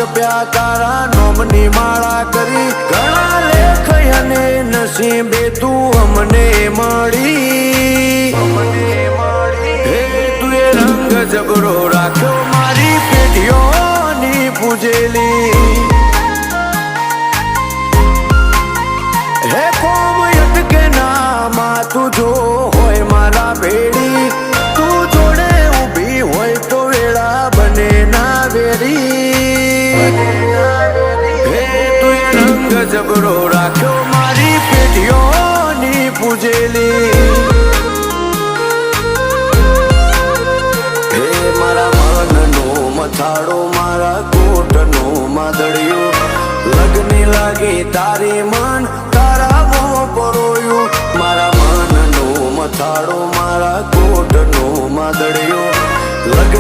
રૂપિયા તારા નોમની માળા કરી ઘણા લેખ અને નસીબે તું અમને મળી હે તું એ રંગ જબરો રાખ્યો મારી પેઢીઓની પૂજેલી હે કોમ અટકે ના માથું જો હોય મારા ભેડી તું જોડે ઊભી હોય તો વેળા બને ના વેરી હે તું એ રંગ જબરો રાખ્યો મારી પેઢીઓની પૂજેલી હે મારા મનનો મથાળો મારા કોટનો માદળિયો લગની લાગી તારી મન તારા મોં પરોયું મારા મનનો મથાળો મારા કોટનો માદળિયો લગની